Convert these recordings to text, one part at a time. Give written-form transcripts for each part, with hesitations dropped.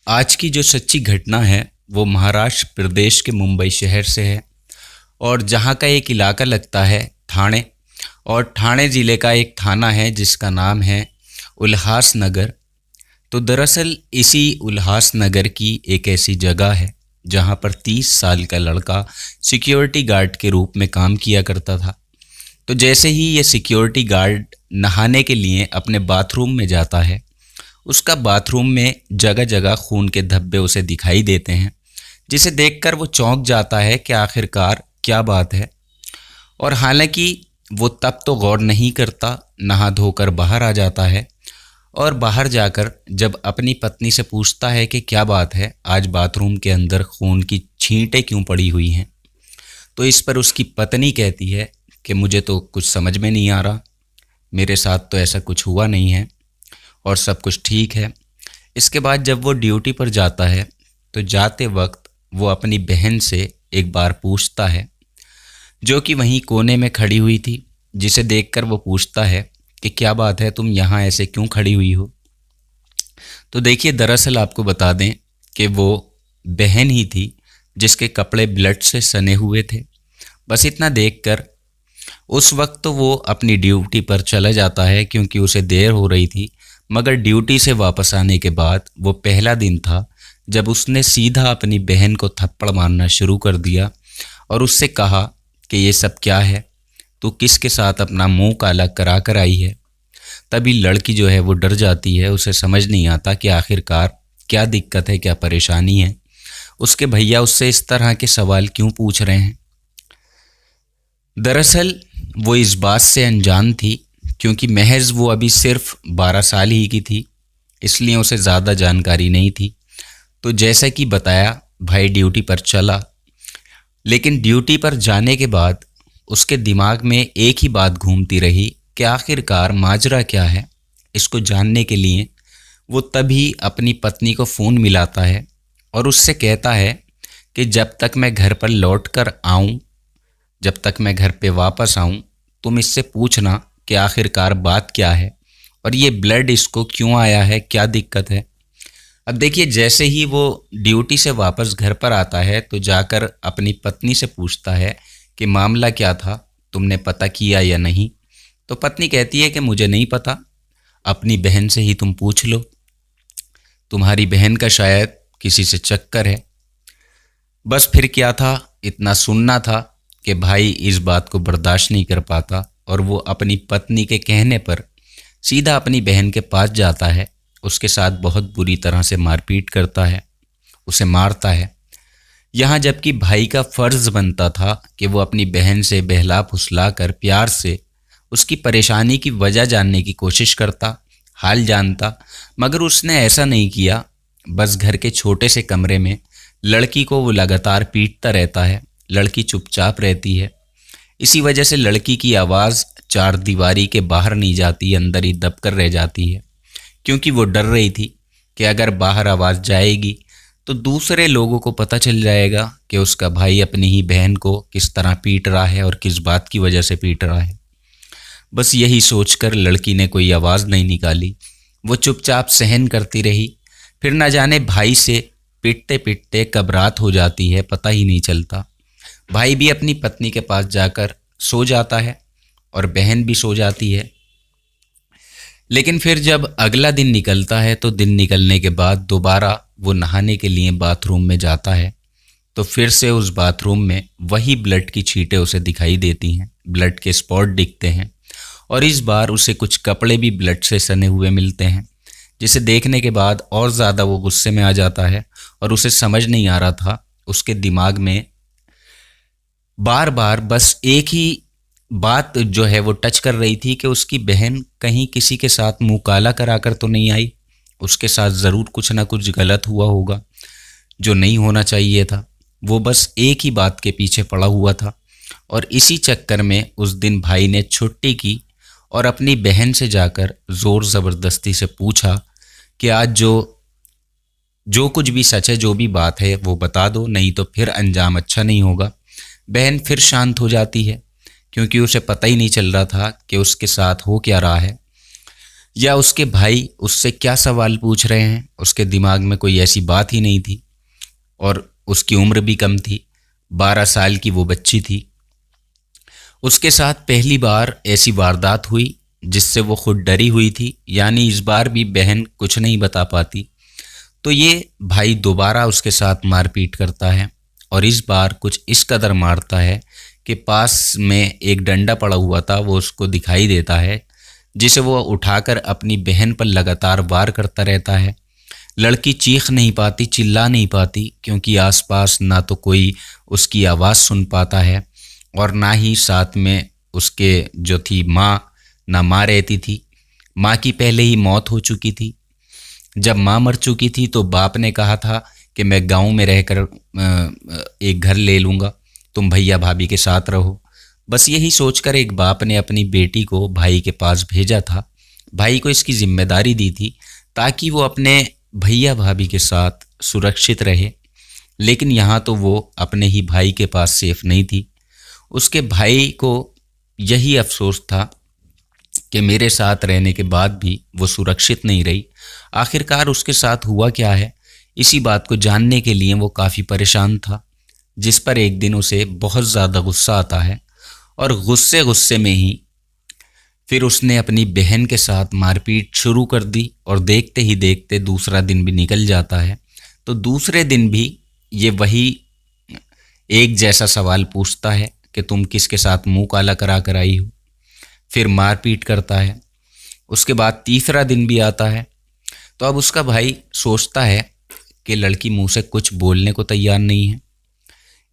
आज की जो सच्ची घटना है वो महाराष्ट्र प्रदेश के मुंबई शहर से है। और जहाँ का एक इलाका लगता है ठाणे, और ठाणे ज़िले का एक थाना है जिसका नाम है उल्हासनगर। तो दरअसल इसी उल्हासनगर की एक ऐसी जगह है जहाँ पर 30 साल का लड़का सिक्योरिटी गार्ड के रूप में काम किया करता था। तो जैसे ही ये सिक्योरिटी गार्ड नहाने के लिए अपने बाथरूम में जाता है, उसका बाथरूम में जगह जगह खून के धब्बे उसे दिखाई देते हैं, जिसे देखकर वो चौंक जाता है कि आखिरकार क्या बात है। और हालांकि वो तब तो गौर नहीं करता, नहा धोकर बाहर आ जाता है और बाहर जाकर जब अपनी पत्नी से पूछता है कि क्या बात है, आज बाथरूम के अंदर खून की छींटें क्यों पड़ी हुई हैं, तो इस पर उसकी पत्नी कहती है कि मुझे तो कुछ समझ में नहीं आ रहा, मेरे साथ तो ऐसा कुछ हुआ नहीं है और सब कुछ ठीक है। इसके बाद जब वो ड्यूटी पर जाता है तो जाते वक्त वो अपनी बहन से एक बार पूछता है, जो कि वहीं कोने में खड़ी हुई थी, जिसे देखकर वो पूछता है कि क्या बात है, तुम यहाँ ऐसे क्यों खड़ी हुई हो। तो देखिए, दरअसल आपको बता दें कि वो बहन ही थी जिसके कपड़े ब्लड से सने हुए थे। बस इतना देखकर उस वक्त तो वो अपनी ड्यूटी पर चला जाता है क्योंकि उसे देर हो रही थी। मगर ड्यूटी से वापस आने के बाद वो पहला दिन था जब उसने सीधा अपनी बहन को थप्पड़ मारना शुरू कर दिया और उससे कहा कि ये सब क्या है, तू किसके साथ अपना मुंह काला करा कर आई है। तभी लड़की जो है वो डर जाती है, उसे समझ नहीं आता कि आखिरकार क्या दिक्कत है, क्या परेशानी है, उसके भैया उससे इस तरह के सवाल क्यों पूछ रहे हैं। दरअसल वो इस बात से अनजान थी क्योंकि महज वो अभी सिर्फ 12 साल ही की थी, इसलिए उसे ज़्यादा जानकारी नहीं थी। तो जैसा कि बताया, भाई ड्यूटी पर चला, लेकिन ड्यूटी पर जाने के बाद उसके दिमाग में एक ही बात घूमती रही कि आखिरकार माजरा क्या है। इसको जानने के लिए वो तभी अपनी पत्नी को फ़ोन मिलाता है और उससे कहता है कि जब तक मैं घर पर लौट कर आऊँ, जब तक मैं घर पे वापस आऊँ, तुम इससे पूछना कि आखिरकार बात क्या है और ये ब्लड इसको क्यों आया है, क्या दिक्कत है। अब देखिए, जैसे ही वो ड्यूटी से वापस घर पर आता है तो जाकर अपनी पत्नी से पूछता है कि मामला क्या था, तुमने पता किया या नहीं। तो पत्नी कहती है कि मुझे नहीं पता, अपनी बहन से ही तुम पूछ लो, तुम्हारी बहन का शायद किसी से चक्कर है। बस फिर क्या था, इतना सुनना था कि भाई इस बात को बर्दाश्त नहीं कर पाता और वो अपनी पत्नी के कहने पर सीधा अपनी बहन के पास जाता है, उसके साथ बहुत बुरी तरह से मारपीट करता है, उसे मारता है। यहाँ जबकि भाई का फ़र्ज़ बनता था कि वो अपनी बहन से बहला फुसला कर प्यार से उसकी परेशानी की वजह जानने की कोशिश करता, हाल जानता, मगर उसने ऐसा नहीं किया। बस घर के छोटे से कमरे में लड़की को वो लगातार पीटता रहता है, लड़की चुपचाप रहती है। इसी वजह से लड़की की आवाज़ चार दीवारी के बाहर नहीं जाती, अंदर ही दबकर रह जाती है, क्योंकि वो डर रही थी कि अगर बाहर आवाज़ जाएगी तो दूसरे लोगों को पता चल जाएगा कि उसका भाई अपनी ही बहन को किस तरह पीट रहा है और किस बात की वजह से पीट रहा है। बस यही सोचकर लड़की ने कोई आवाज़ नहीं निकाली, वो चुपचाप सहन करती रही। फिर न जाने भाई से पिटते पिटते कब रात हो जाती है, पता ही नहीं चलता। भाई भी अपनी पत्नी के पास जाकर सो जाता है और बहन भी सो जाती है। लेकिन फिर जब अगला दिन निकलता है तो दिन निकलने के बाद दोबारा वो नहाने के लिए बाथरूम में जाता है, तो फिर से उस बाथरूम में वही ब्लड की छींटें उसे दिखाई देती हैं, ब्लड के स्पॉट दिखते हैं और इस बार उसे कुछ कपड़े भी ब्लड से सने हुए मिलते हैं, जिसे देखने के बाद और ज़्यादा वो गुस्से में आ जाता है और उसे समझ नहीं आ रहा था। उसके दिमाग में बार बार बस एक ही बात जो है वो टच कर रही थी कि उसकी बहन कहीं किसी के साथ मुंह काला कराकर तो नहीं आई, उसके साथ ज़रूर कुछ ना कुछ गलत हुआ होगा जो नहीं होना चाहिए था। वो बस एक ही बात के पीछे पड़ा हुआ था और इसी चक्कर में उस दिन भाई ने छुट्टी की और अपनी बहन से जाकर ज़ोर ज़बरदस्ती से पूछा कि आज जो कुछ भी सच है, जो भी बात है वो बता दो, नहीं तो फिर अंजाम अच्छा नहीं होगा। बहन फिर शांत हो जाती है क्योंकि उसे पता ही नहीं चल रहा था कि उसके साथ हो क्या रहा है। या उसके भाई उससे क्या सवाल पूछ रहे हैं, उसके दिमाग में कोई ऐसी बात ही नहीं थी। और उसकी उम्र भी कम थी, 12 साल की वो बच्ची थी। उसके साथ पहली बार ऐसी वारदात हुई जिससे वो खुद डरी हुई थी, यानी इस बार भी बहन कुछ नहीं बता पाती। तो ये भाई दोबारा उसके साथ मारपीट करता है और इस बार कुछ इस कदर मारता है कि पास में एक डंडा पड़ा हुआ था वो उसको दिखाई देता है, जिसे वो उठाकर अपनी बहन पर लगातार वार करता रहता है। लड़की चीख नहीं पाती, चिल्ला नहीं पाती, क्योंकि आसपास ना तो कोई उसकी आवाज़ सुन पाता है और ना ही साथ में उसके जो थी माँ, ना माँ रहती थी। माँ की पहले ही मौत हो चुकी थी। जब माँ मर चुकी थी तो बाप ने कहा था कि मैं गांव में रहकर एक घर ले लूँगा, तुम भैया भाभी के साथ रहो। बस यही सोचकर एक बाप ने अपनी बेटी को भाई के पास भेजा था। भाई को इसकी जिम्मेदारी दी थी ताकि वो अपने भैया भाभी के साथ सुरक्षित रहे। लेकिन यहाँ तो वो अपने ही भाई के पास सेफ नहीं थी। उसके भाई को यही अफसोस था कि मेरे साथ रहने के बाद भी वो सुरक्षित नहीं रही। आखिरकार उसके साथ हुआ क्या है, इसी बात को जानने के लिए वो काफ़ी परेशान था, जिस पर एक दिन उसे बहुत ज़्यादा गुस्सा आता है और गुस्से गुस्से में ही फिर उसने अपनी बहन के साथ मारपीट शुरू कर दी। और देखते ही देखते दूसरा दिन भी निकल जाता है। तो दूसरे दिन भी ये वही एक जैसा सवाल पूछता है कि तुम किसके साथ मुंह काला करा कर आई हो। फिर मारपीट करता है। उसके बाद तीसरा दिन भी आता है। तो अब उसका भाई सोचता है कि लड़की मुंह से कुछ बोलने को तैयार नहीं है,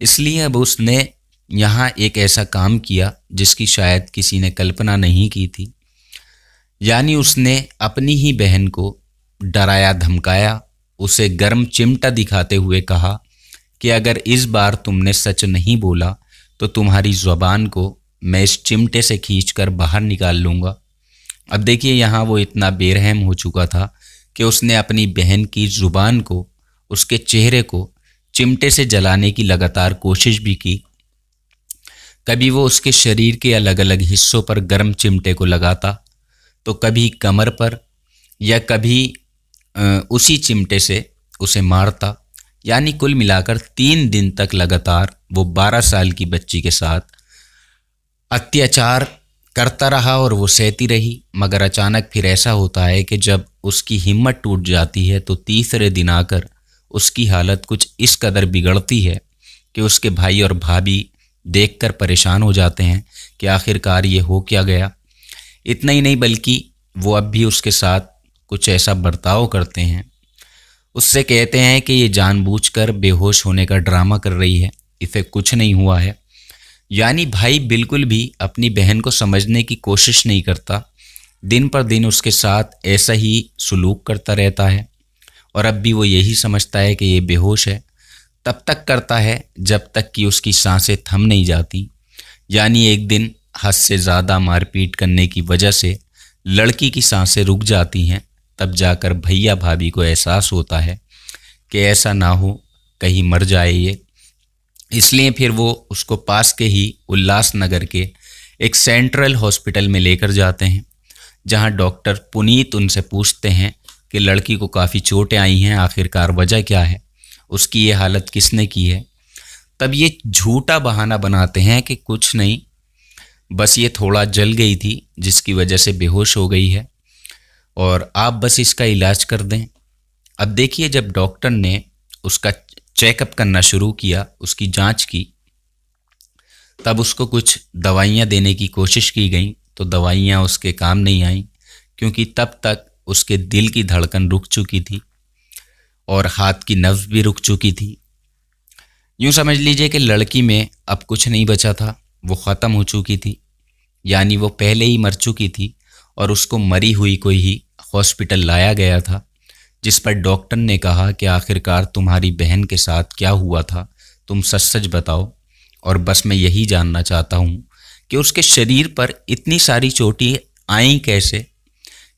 इसलिए अब उसने यहाँ एक ऐसा काम किया जिसकी शायद किसी ने कल्पना नहीं की थी। यानी उसने अपनी ही बहन को डराया धमकाया, उसे गर्म चिमटा दिखाते हुए कहा कि अगर इस बार तुमने सच नहीं बोला तो तुम्हारी ज़ुबान को मैं इस चिमटे से खींचकर बाहर निकाल लूँगा। अब देखिए, यहाँ वो इतना बेरहम हो चुका था कि उसने अपनी बहन की ज़ुबान को, उसके चेहरे को चिमटे से जलाने की लगातार कोशिश भी की। कभी वो उसके शरीर के अलग अलग हिस्सों पर गर्म चिमटे को लगाता, तो कभी कमर पर, या कभी उसी चिमटे से उसे मारता। यानी कुल मिलाकर 3 दिन तक लगातार वो 12 साल की बच्ची के साथ अत्याचार करता रहा और वो सहती रही। मगर अचानक फिर ऐसा होता है कि जब उसकी हिम्मत टूट जाती है तो तीसरे दिन आकर उसकी हालत कुछ इस कदर बिगड़ती है कि उसके भाई और भाभी देखकर परेशान हो जाते हैं कि आखिरकार ये हो क्या गया। इतना ही नहीं बल्कि वो अब भी उसके साथ कुछ ऐसा बर्ताव करते हैं, उससे कहते हैं कि ये जानबूझकर बेहोश होने का ड्रामा कर रही है, इसे कुछ नहीं हुआ है। यानी भाई बिल्कुल भी अपनी बहन को समझने की कोशिश नहीं करता, दिन पर दिन उसके साथ ऐसा ही सुलूक करता रहता है और अब भी वो यही समझता है कि ये बेहोश है। तब तक करता है जब तक कि उसकी सांसें थम नहीं जाती। यानी एक दिन हद से ज़्यादा मारपीट करने की वजह से लड़की की सांसें रुक जाती हैं। तब जाकर भैया भाभी को एहसास होता है कि ऐसा ना हो, कहीं मर जाए ये। इसलिए फिर वो उसको पास के ही उल्लासनगर के एक सेंट्रल हॉस्पिटल में लेकर जाते हैं, जहां डॉक्टर पुनीत उनसे पूछते हैं कि लड़की को काफ़ी चोटें आई हैं, आखिरकार वजह क्या है, उसकी ये हालत किसने की है। तब ये झूठा बहाना बनाते हैं कि कुछ नहीं, बस ये थोड़ा जल गई थी जिसकी वजह से बेहोश हो गई है और आप बस इसका इलाज कर दें। अब देखिए, जब डॉक्टर ने उसका चेकअप करना शुरू किया, उसकी जांच की, तब उसको कुछ दवाइयाँ देने की कोशिश की गई तो दवाइयाँ उसके काम नहीं आईं, क्योंकि तब तक उसके दिल की धड़कन रुक चुकी थी और हाथ की नब्ज़ भी रुक चुकी थी। यूँ समझ लीजिए कि लड़की में अब कुछ नहीं बचा था, वो ख़त्म हो चुकी थी। यानी वो पहले ही मर चुकी थी और उसको मरी हुई को ही हॉस्पिटल लाया गया था, जिस पर डॉक्टर ने कहा कि आखिरकार तुम्हारी बहन के साथ क्या हुआ था, तुम सच सच बताओ। और बस मैं यही जानना चाहता हूँ कि उसके शरीर पर इतनी सारी चोटें आईं कैसे,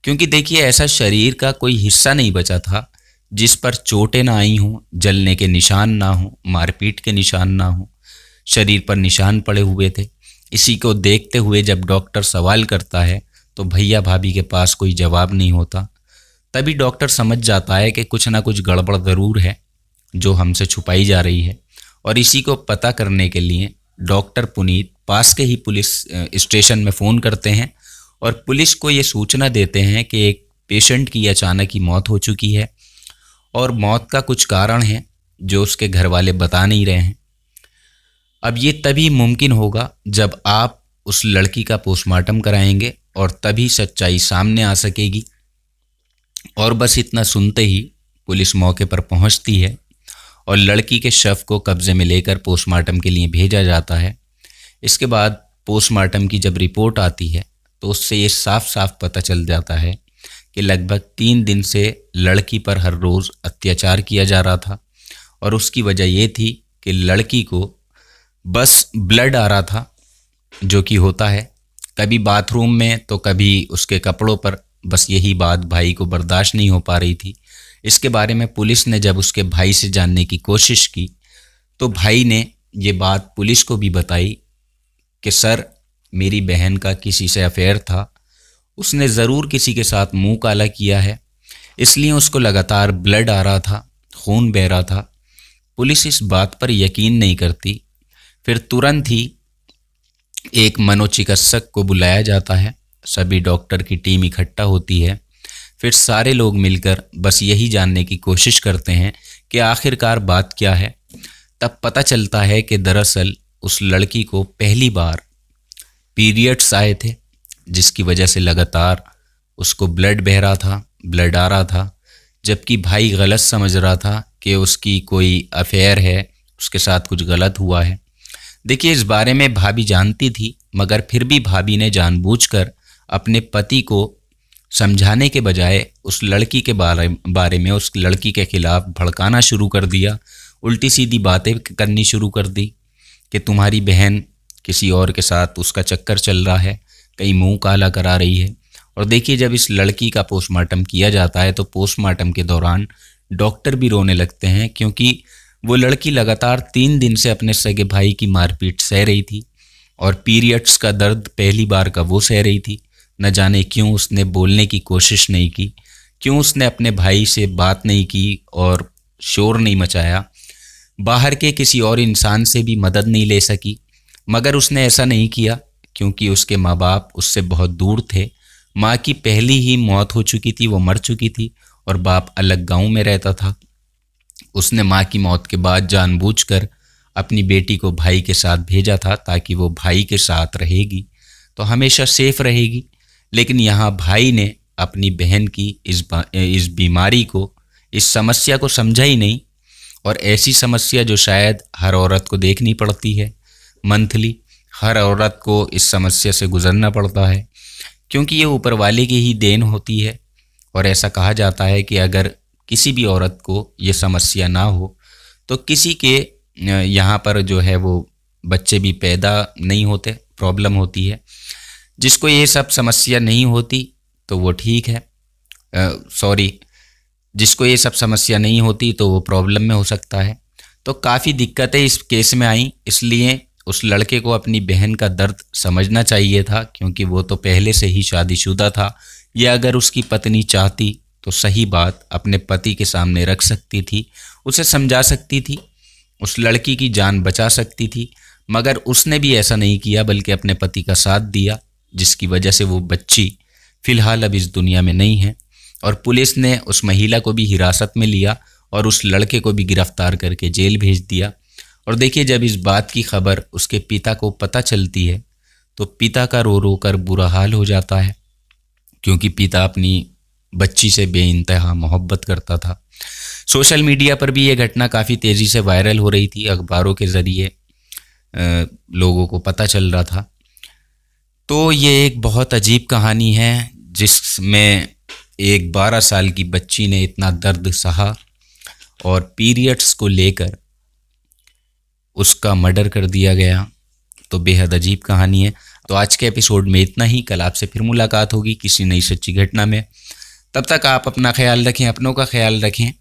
क्योंकि देखिए ऐसा शरीर का कोई हिस्सा नहीं बचा था जिस पर चोटें ना आई हों, जलने के निशान ना हों, मारपीट के निशान ना हों, शरीर पर निशान पड़े हुए थे। इसी को देखते हुए जब डॉक्टर सवाल करता है तो भैया भाभी के पास कोई जवाब नहीं होता। तभी डॉक्टर समझ जाता है कि कुछ ना कुछ गड़बड़ ज़रूर है जो हमसे छुपाई जा रही है, और इसी को पता करने के लिए डॉक्टर पुनीत पास के ही पुलिस स्टेशन में फ़ोन करते हैं और पुलिस को ये सूचना देते हैं कि एक पेशेंट की अचानक ही मौत हो चुकी है और मौत का कुछ कारण है जो उसके घर वाले बता नहीं रहे हैं। अब ये तभी मुमकिन होगा जब आप उस लड़की का पोस्टमार्टम कराएंगे और तभी सच्चाई सामने आ सकेगी। और बस इतना सुनते ही पुलिस मौके पर पहुंचती है और लड़की के शव को कब्जे में लेकर पोस्टमार्टम के लिए भेजा जाता है। इसके बाद पोस्टमार्टम की जब रिपोर्ट आती है तो उससे ये साफ साफ पता चल जाता है कि लगभग 3 दिन से लड़की पर हर रोज़ अत्याचार किया जा रहा था, और उसकी वजह ये थी कि लड़की को बस ब्लड आ रहा था, जो कि होता है कभी बाथरूम में तो कभी उसके कपड़ों पर। बस यही बात भाई को बर्दाश्त नहीं हो पा रही थी। इसके बारे में पुलिस ने जब उसके भाई से जानने की कोशिश की तो भाई ने ये बात पुलिस को भी बताई कि सर, मेरी बहन का किसी से अफेयर था, उसने ज़रूर किसी के साथ मुंह काला किया है, इसलिए उसको लगातार ब्लड आ रहा था, खून बह रहा था। पुलिस इस बात पर यकीन नहीं करती। फिर तुरंत ही एक मनोचिकित्सक को बुलाया जाता है, सभी डॉक्टर की टीम इकट्ठा होती है। फिर सारे लोग मिलकर बस यही जानने की कोशिश करते हैं कि आखिरकार बात क्या है। तब पता चलता है कि दरअसल उस लड़की को पहली बार पीरियड्स आए थे, जिसकी वजह से लगातार उसको ब्लड बह रहा था, ब्लड आ रहा था, जबकि भाई गलत समझ रहा था कि उसकी कोई अफेयर है, उसके साथ कुछ गलत हुआ है। देखिए, इस बारे में भाभी जानती थी, मगर फिर भी भाभी ने जानबूझकर अपने पति को समझाने के बजाय उस लड़की के बारे में उस लड़की के खिलाफ भड़काना शुरू कर दिया, उल्टी सीधी बातें करनी शुरू कर दी कि तुम्हारी बहन किसी और के साथ उसका चक्कर चल रहा है, कहीं मुंह काला करा रही है। और देखिए, जब इस लड़की का पोस्टमार्टम किया जाता है तो पोस्टमार्टम के दौरान डॉक्टर भी रोने लगते हैं, क्योंकि वो लड़की लगातार 3 दिन से अपने सगे भाई की मारपीट सह रही थी और पीरियड्स का दर्द पहली बार का वो सह रही थी। न जाने क्यों उसने बोलने की कोशिश नहीं की, क्यों उसने अपने भाई से बात नहीं की और शोर नहीं मचाया, बाहर के किसी और इंसान से भी मदद नहीं ले सकी। मगर उसने ऐसा नहीं किया क्योंकि उसके माँ बाप उससे बहुत दूर थे। माँ की पहली ही मौत हो चुकी थी, वो मर चुकी थी, और बाप अलग गांव में रहता था। उसने माँ की मौत के बाद जानबूझकर अपनी बेटी को भाई के साथ भेजा था, ताकि वो भाई के साथ रहेगी तो हमेशा सेफ रहेगी। लेकिन यहाँ भाई ने अपनी बहन की इस बीमारी को, इस समस्या को समझा ही नहीं, और ऐसी समस्या जो शायद हर औरत को देखनी पड़ती है मंथली। हर औरत को इस समस्या से गुजरना पड़ता है, क्योंकि ये ऊपर वाले की ही देन होती है। और ऐसा कहा जाता है कि अगर किसी भी औरत को ये समस्या ना हो तो किसी के यहाँ पर जो है वो बच्चे भी पैदा नहीं होते, प्रॉब्लम होती है। जिसको ये सब समस्या नहीं होती तो वो ठीक है, जिसको ये सब समस्या नहीं होती तो वो प्रॉब्लम में हो सकता है। तो काफ़ी दिक्कतें इस केस में आई, इसलिए उस लड़के को अपनी बहन का दर्द समझना चाहिए था, क्योंकि वो तो पहले से ही शादीशुदा था। या अगर उसकी पत्नी चाहती तो सही बात अपने पति के सामने रख सकती थी, उसे समझा सकती थी, उस लड़की की जान बचा सकती थी। मगर उसने भी ऐसा नहीं किया, बल्कि अपने पति का साथ दिया, जिसकी वजह से वो बच्ची फ़िलहाल अब इस दुनिया में नहीं है। और पुलिस ने उस महिला को भी हिरासत में लिया और उस लड़के को भी गिरफ्तार करके जेल भेज दिया। और देखिए, जब इस बात की खबर उसके पिता को पता चलती है तो पिता का रो रो कर बुरा हाल हो जाता है, क्योंकि पिता अपनी बच्ची से बेइंतहा मोहब्बत करता था। सोशल मीडिया पर भी ये घटना काफ़ी तेज़ी से वायरल हो रही थी, अखबारों के ज़रिए लोगों को पता चल रहा था। तो ये एक बहुत अजीब कहानी है जिसमें एक 12 साल की बच्ची ने इतना दर्द सहा और पीरियड्स को लेकर उसका मर्डर कर दिया गया। तो बेहद अजीब कहानी है। तो आज के एपिसोड में इतना ही। कल आपसे फिर मुलाकात होगी किसी नई सच्ची घटना में। तब तक आप अपना ख्याल रखें, अपनों का ख्याल रखें,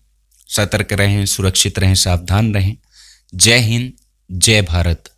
सतर्क रहें, सुरक्षित रहें, सावधान रहें। जय हिंद, जय भारत।